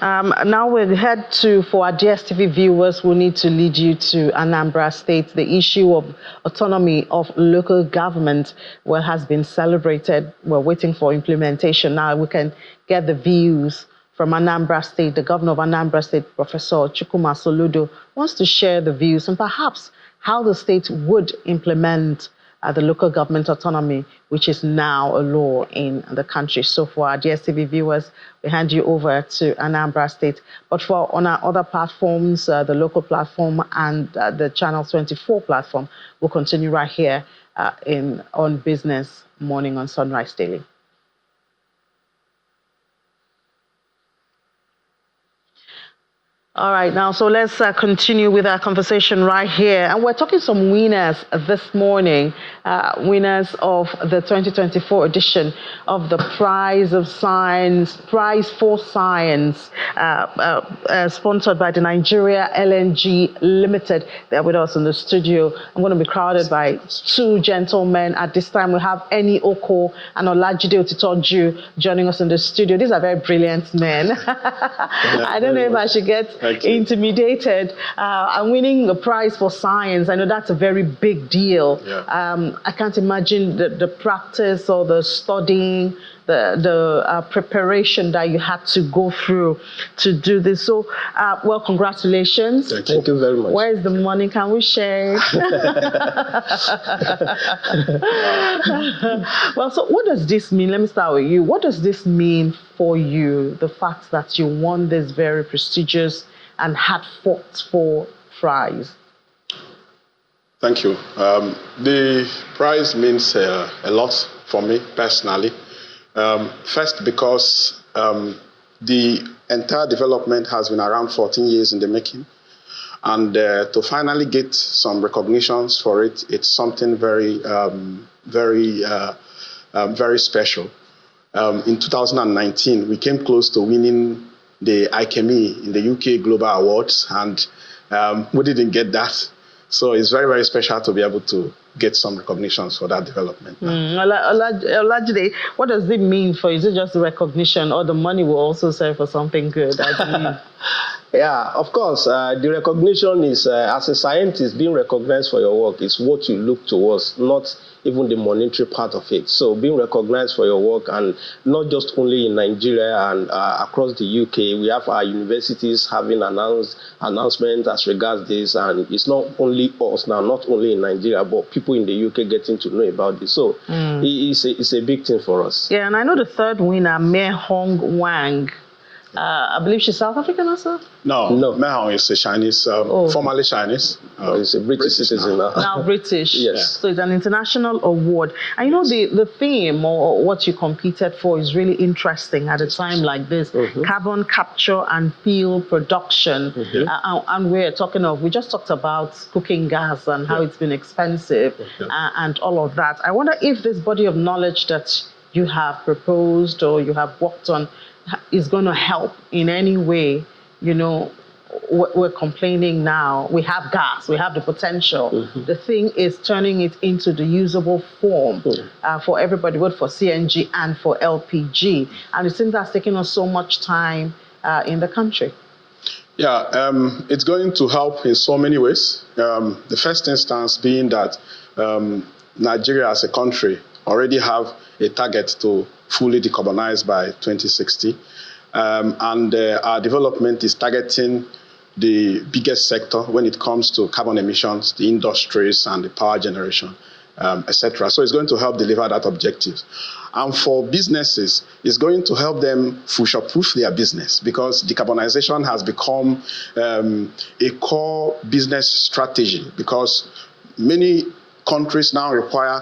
Now we'll head for our DSTV viewers, we need to lead you to Anambra State. The issue of autonomy of local government has been celebrated. We're waiting for implementation. Now we can get the views from Anambra State. The governor of Anambra State, Professor Chukwuma Soludo, wants to share the views and perhaps how the state would implement the local government autonomy, which is now a law in the country. So for our DSTV viewers, we hand you over to Anambra State. But on our other platforms, the local platform and the Channel 24 platform, we'll continue right here on Business Morning on Sunrise Daily. All right, now, so let's continue with our conversation right here. And we're talking some winners this morning, winners of the 2024 edition of the Prize for Science, sponsored by the Nigeria LNG Limited. They're with us in the studio. I'm going to be crowded by two gentlemen. At this time, we have Eni Oko and Olajide Otitoju joining us in the studio. These are very brilliant men. I don't know if I should get intimidated. I'm winning a prize for science. I know that's a very big deal. Yeah. I can't imagine the practice or the studying, the preparation that you had to go through to do this. So, well, congratulations. Thank you very much. Where is the money? Can we share it? Well, so what does this mean? Let me start with you. What does this mean for you, the fact that you won this very prestigious and had fought for prize? Thank you. The prize means a lot for me personally. First, because the entire development has been around 14 years in the making. And to finally get some recognitions for it, it's something very, very special. In 2019, we came close to winning the ICME in the UK Global Awards, and we didn't get that. So it's very, very special to be able to get some recognitions for that development. Olajide, what does it mean for you? Is it just the recognition, or the money will also serve for something good, I believe? Yeah, of course. The recognition is, as a scientist, being recognized for your work is what you look towards, not even the monetary part of it. So being recognized for your work, and not just only in Nigeria and across the UK, we have our universities having announcements as regards this, and it's not only us now, not only in Nigeria, but people in the UK getting to know about this. So it's a big thing for us. Yeah, and I know the third winner, Mei Hong Wang. I believe she's South African also? No. Mei Hong is a Chinese, formerly Chinese. He's a British citizen now. Now British. Yes. So it's an international award. And you know, the theme or what you competed for is really interesting at a time like this. Carbon capture and fuel production. And we just talked about cooking gas and how it's been expensive and all of that. I wonder if this body of knowledge that you have proposed or you have worked on is going to help in any way. You know, we're complaining now. We have gas, we have the potential. The thing is turning it into the usable form for everybody, both for CNG and for LPG. And it seems that's taking us so much time in the country. Yeah, it's going to help in so many ways. The first instance being that Nigeria as a country already have a target to fully decarbonize by 2060. And our development is targeting the biggest sector when it comes to carbon emissions, the industries and the power generation, etc. So it's going to help deliver that objective. And for businesses, it's going to help them future-proof their business, because decarbonization has become a core business strategy, because many countries now require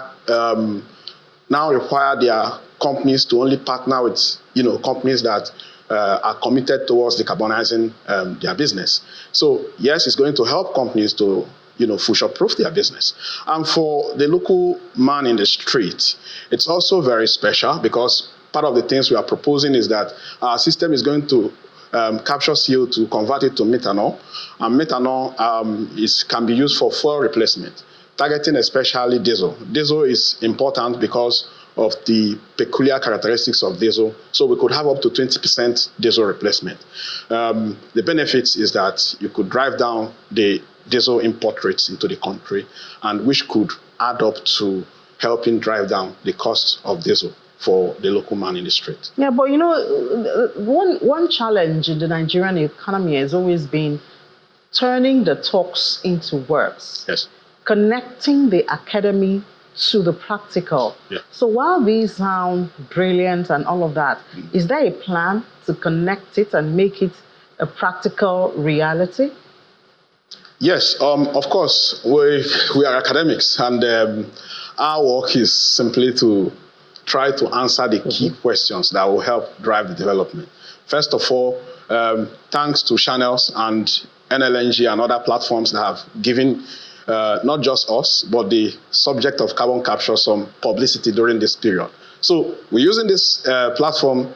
their companies to only partner with companies that are committed towards decarbonizing their business. So yes, it's going to help companies to future-proof their business. And for the local man in the street, it's also very special, because part of the things we are proposing is that our system is going to capture CO2, convert it to methanol, and methanol can be used for fuel replacement, targeting especially diesel. Diesel is important because of the peculiar characteristics of diesel, so we could have up to 20% diesel replacement. The benefits is that you could drive down the diesel import rates into the country, and which could add up to helping drive down the cost of diesel for the local man in the street. Yeah, but one challenge in the Nigerian economy has always been turning the talks into works. Yes. Connecting the academy to the practical. Yeah. So while these sound brilliant and all of that, is there a plan to connect it and make it a practical reality? Yes, of course, we are academics, and our work is simply to try to answer the key questions that will help drive the development. First of all, thanks to channels and LNG and other platforms that have given not just us, but the subject of carbon capture some publicity during this period. So we're using this platform,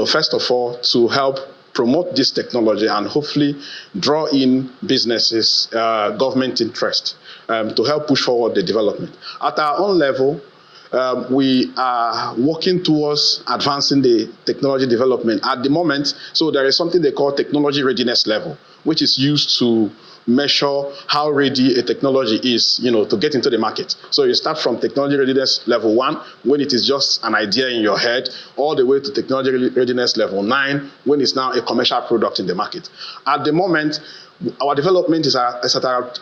first of all, to help promote this technology and hopefully draw in businesses, government interest, to help push forward the development. At our own level, we are working towards advancing the technology development at the moment. So there is something they call technology readiness level, which is used to measure how ready a technology is, to get into the market. So you start from technology readiness level 1, when it is just an idea in your head, all the way to technology readiness level 9, when it's now a commercial product in the market. At the moment, our development is at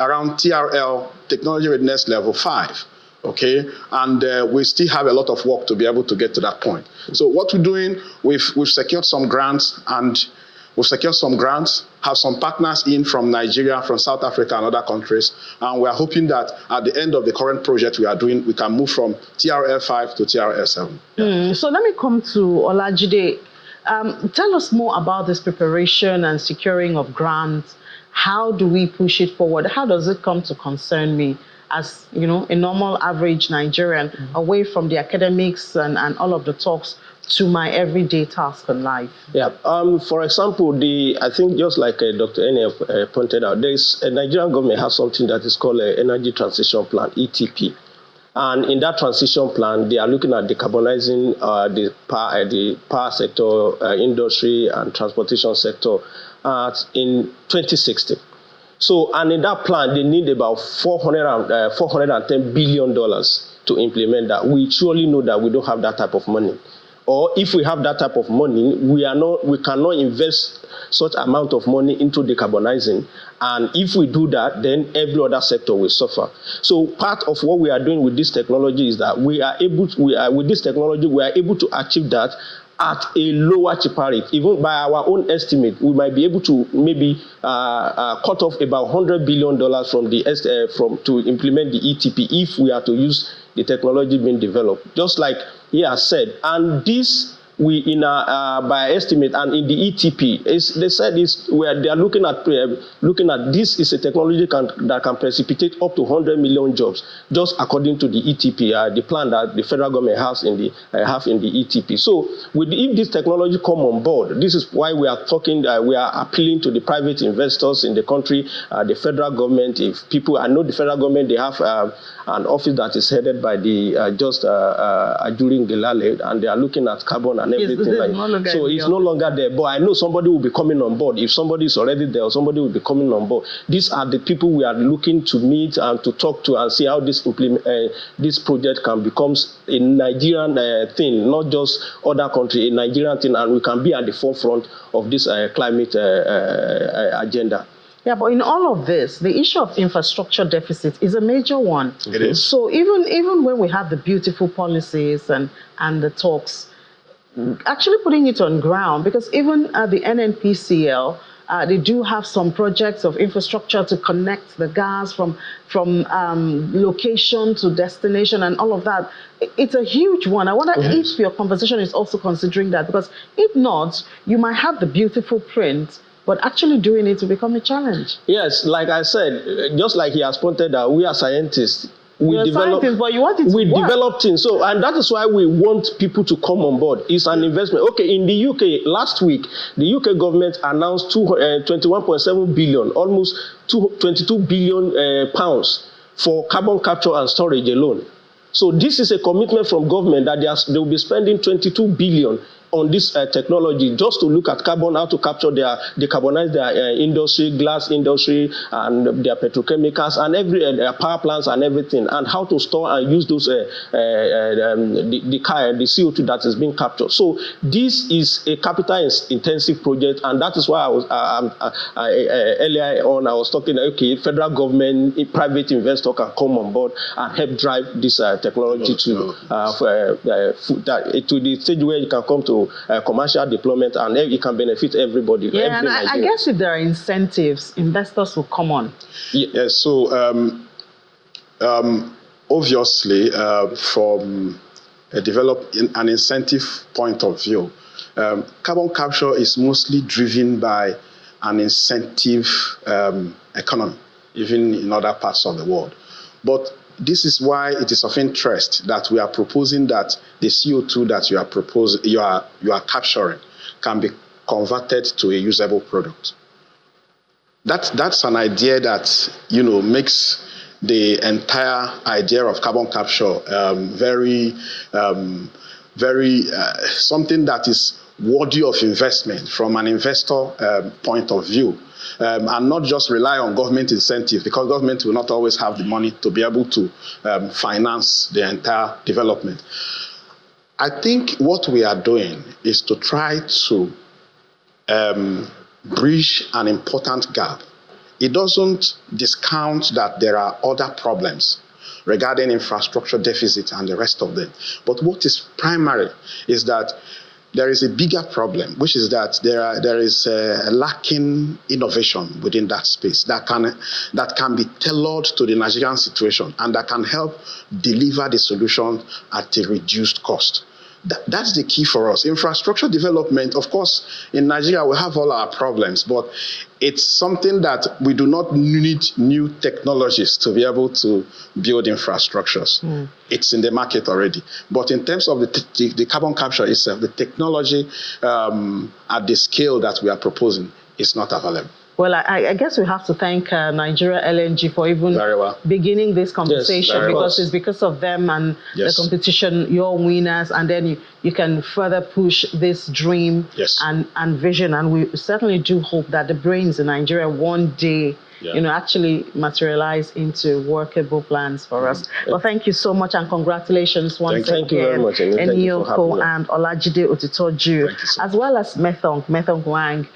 around TRL, technology readiness level 5. Okay, and we still have a lot of work to be able to get to that point. So what we're doing, we've secured some grants, have some partners in from Nigeria, from South Africa and other countries, and we are hoping that at the end of the current project we are doing, we can move from TRL 5 to TRL 7. So let me come to Olajide. Tell us more about this preparation and securing of grants. How do we push it forward? How does it come to concern me as a normal average Nigerian, away from the academics and all of the talks, to my everyday task in life? Yeah. For example, I think just like Dr. Ene pointed out, the Nigerian government has something that is called an Energy Transition Plan, ETP. And in that transition plan, they are looking at decarbonizing the power sector, industry, and transportation sector in 2060. So, and in that plan, they need about $410 billion to implement that. We surely know that we don't have that type of money. Or if we have that type of money, we cannot invest such amount of money into decarbonizing. And if we do that, then every other sector will suffer. So part of what we are doing with this technology is that with this technology, we are able to achieve that at a lower cheaper rate. Even by our own estimate, we might be able to maybe cut off about $100 billion to implement the ETP if we are to use the technology being developed. Just like he has said, and this by estimate and in the ETP, they said they are looking at this is a technology that can precipitate up to 100 million jobs, just according to the ETP, the plan that the federal government has in the ETP. So, if this technology come on board, this is why we are talking. We are appealing to the private investors in the country, the federal government. I know the federal government, they have an office that is headed by the Ajurin Gelale, and they are looking at carbon and everything. So it's no longer there. But I know somebody will be coming on board. If somebody is already there, somebody will be coming on board. These are the people we are looking to meet and to talk to and see how this project can become a Nigerian thing, not just other country, a Nigerian thing, and we can be at the forefront of this climate agenda. Yeah, but in all of this, the issue of infrastructure deficit is a major one. It is. So even when we have the beautiful policies and the talks, actually putting it on ground, because even at the NNPCL, they do have some projects of infrastructure to connect the gas from location to destination and all of that. It's a huge one. I wonder if your conversation is also considering that, because if not, you might have the beautiful print, but actually doing it will become a challenge. Yes, like I said, just like he has pointed out, we are scientists. You're scientists, but you want it to work. Develop things. So, and that is why we want people to come on board. It's an investment. Okay, in the UK, last week, the UK government announced 21.7 billion, almost 22 billion pounds for carbon capture and storage alone. So this is a commitment from government that they will be spending 22 billion on this technology just to look at carbon, how to decarbonize their industry, glass industry, and their petrochemicals, and their power plants and everything, and how to store and use those the CO2 that is being captured. So this is a capital-intensive project, and that is why I was earlier on I was talking. Okay, federal government, private investor can come on board and help drive this technology to the stage where you can come to commercial deployment, and it can benefit everybody. Yeah, and I guess if there are incentives, investors will come on. Yeah, so obviously, from an incentive point of view, carbon capture is mostly driven by an incentive economy, even in other parts of the world. But this is why it is of interest that we are proposing that the CO2 that you are capturing can be converted to a usable product. That's an idea that makes the entire idea of carbon capture very something that is worthy of investment from an investor point of view. And not just rely on government incentive, because government will not always have the money to be able to finance the entire development. I think what we are doing is to try to bridge an important gap. It doesn't discount that there are other problems regarding infrastructure deficit and the rest of them. But what is primary is that there is a bigger problem, which is that there is a lacking innovation within that space that can be tailored to the Nigerian situation and that can help deliver the solution at a reduced cost. That's the key for us. Infrastructure development, of course, in Nigeria we have all our problems, but it's something that we do not need new technologies to be able to build infrastructures. It's in the market already. But in terms of the carbon capture itself, the technology at the scale that we are proposing is not available. Well, I guess we have to thank Nigeria LNG for even beginning this conversation, because it's because of them and the competition, you're winners, and then you can further push this dream and vision. And we certainly do hope that the brains in Nigeria one day actually materialize into workable plans for us. Well, thank you so much, and congratulations once again. Thank you very much. Enyoko and Olajide Otitoju, as well as Methong Wang.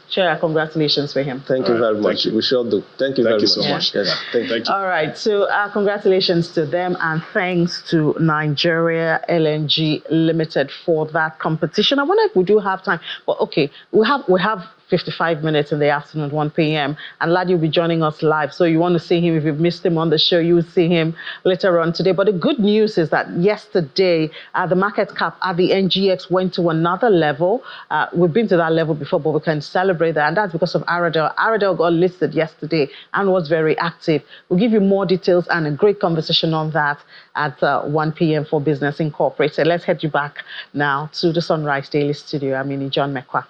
Share our congratulations for him. Thank you very much. We shall do. Thank you very much. So much. Yes. Thank you. All right. So congratulations to them, and thanks to Nigeria LNG Limited for that competition. I wonder if we do have time. But okay, we have 55 minutes in the afternoon, 1 p.m. And Ladi will be joining us live. So you want to see him. If you've missed him on the show, you will see him later on today. But the good news is that yesterday, the market cap at the NGX went to another level. We've been to that level before, but we can celebrate that. And that's because of Aradel. Aradel got listed yesterday and was very active. We'll give you more details and a great conversation on that at 1 p.m. for Business Incorporated. Let's head you back now to the Sunrise Daily Studio. I'm John Mekwa.